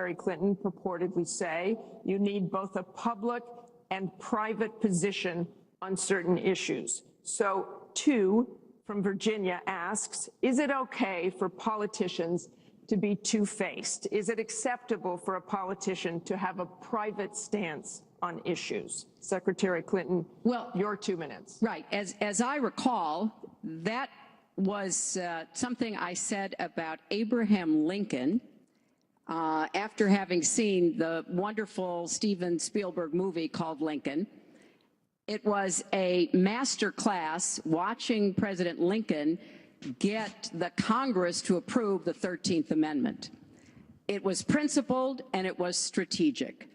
Secretary Clinton purportedly say you need both a public and private position on certain issues. So, two from Virginia asks, is it okay for politicians to be two-faced? Is it acceptable for a politician to have a private stance on issues? Secretary Clinton, well, your 2 minutes. Right. As I recall, that was something I said about Abraham Lincoln after having seen the wonderful Steven Spielberg movie called Lincoln. It was a master class watching President Lincoln get the Congress to approve the 13th Amendment. It was principled and it was strategic.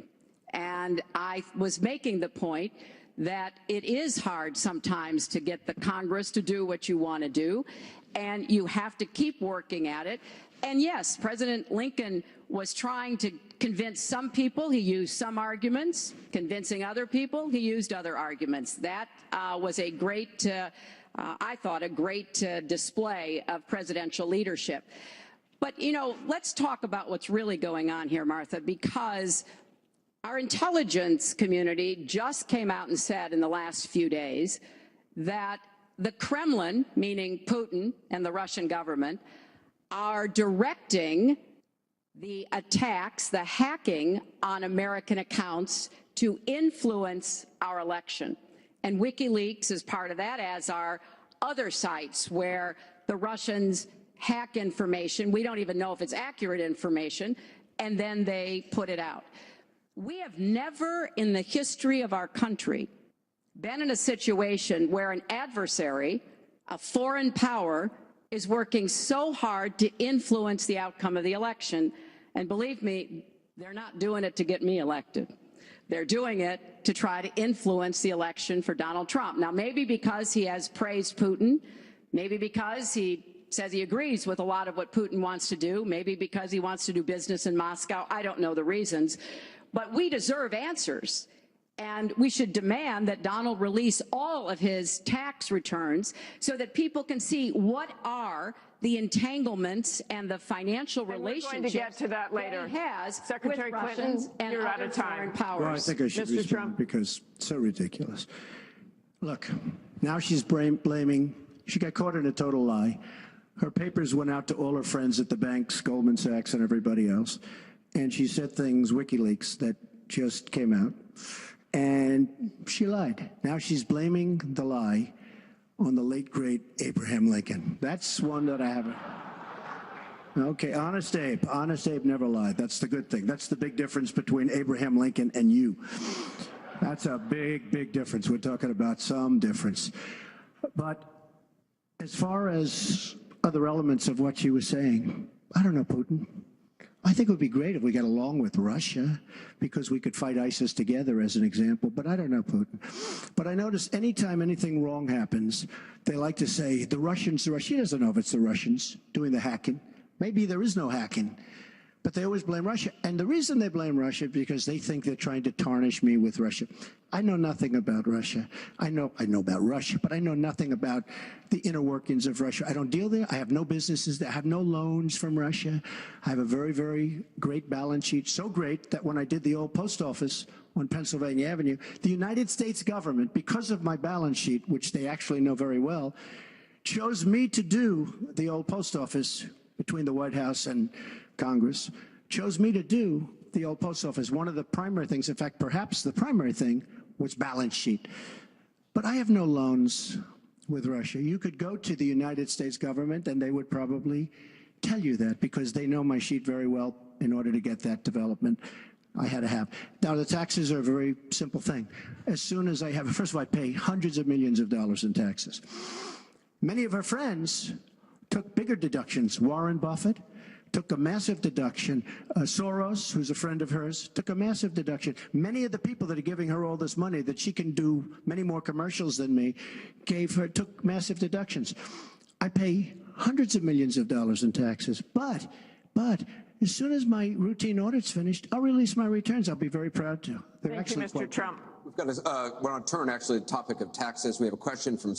And I was making the point that it is hard sometimes to get the Congress to do what you want to do, and you have to keep working at it. And yes, President Lincoln was trying to convince some people. He used some arguments. Convincing other people, he used other arguments. That was a great, I thought, a great display of presidential leadership. But, you know, let's talk about what's really going on here, Martha, because our intelligence community just came out and said in the last few days that the Kremlin, meaning Putin and the Russian government, are directing the attacks, the hacking on American accounts to influence our election. And Wikileaks is part of that, as are other sites where the Russians hack information. We don't even know if it's accurate information, and then they put it out. We have never in the history of our country been in a situation where an adversary, a foreign power, is working so hard to influence the outcome of the election. And believe me, they're not doing it to get me elected. They're doing it to try to influence the election for Donald Trump. Now, maybe because he has praised Putin, maybe because he says he agrees with a lot of what Putin wants to do, maybe because he wants to do business in Moscow. I don't know the reasons. But we deserve answers. And we should demand that Donald release all of his tax returns so that people can see what are the entanglements and the financial relationships we're going to get to that later. That he has Secretary with Clinton, Russians and you're out other of time. foreign powers. Well, I think I should Mr. respond Trump. because it's so ridiculous. Look, now she's blaming, she got caught in a total lie. Her papers went out to all her friends at the banks, Goldman Sachs and everybody else. And she said things, WikiLeaks, that just came out. And she lied. Now she's blaming the lie on the late, great Abraham Lincoln. That's one that I haven't. Okay, Honest Abe. Honest Abe never lied. That's the good thing. That's the big difference between Abraham Lincoln and you. That's a big, big difference. We're talking about some difference. But as far as other elements of what she was saying, I don't know, Putin. I think it would be great if we got along with Russia because we could fight ISIS together as an example, but I don't know Putin. But I notice anytime anything wrong happens, they like to say, the Russians, she doesn't know if it's the Russians doing the hacking. Maybe there is no hacking, but they always blame Russia. And the reason they blame Russia is because they think they're trying to tarnish me with Russia. I know nothing about Russia. I know about Russia, but I know nothing about the inner workings of Russia. I don't deal there. I have no businesses there. I have no loans from Russia. I have a very, very great balance sheet, so great that when I did the old post office on Pennsylvania Avenue, the United States government, because of my balance sheet, which they actually know very well, chose me to do the old post office between the White House and Congress, chose me to do the old post office. One of the primary things, in fact, perhaps the primary thing, was balance sheet. But I have no loans with Russia. You could go to the United States government and they would probably tell you that because they know my sheet very well in order to get that development I had to have. Now, the taxes are a very simple thing. As soon as I have, first of all, I pay hundreds of millions of dollars in taxes. Many of her friends took bigger deductions. Warren Buffett took a massive deduction. Soros, who's a friend of hers, took a massive deduction. Many of the people that are giving her all this money that she can do many more commercials than me, took massive deductions. I pay hundreds of millions of dollars in taxes, but as soon as my routine audit's finished, I'll release my returns. I'll be very proud to. Thank you, Mr. Trump. We're on to turn, actually, the topic of taxes. We have a question from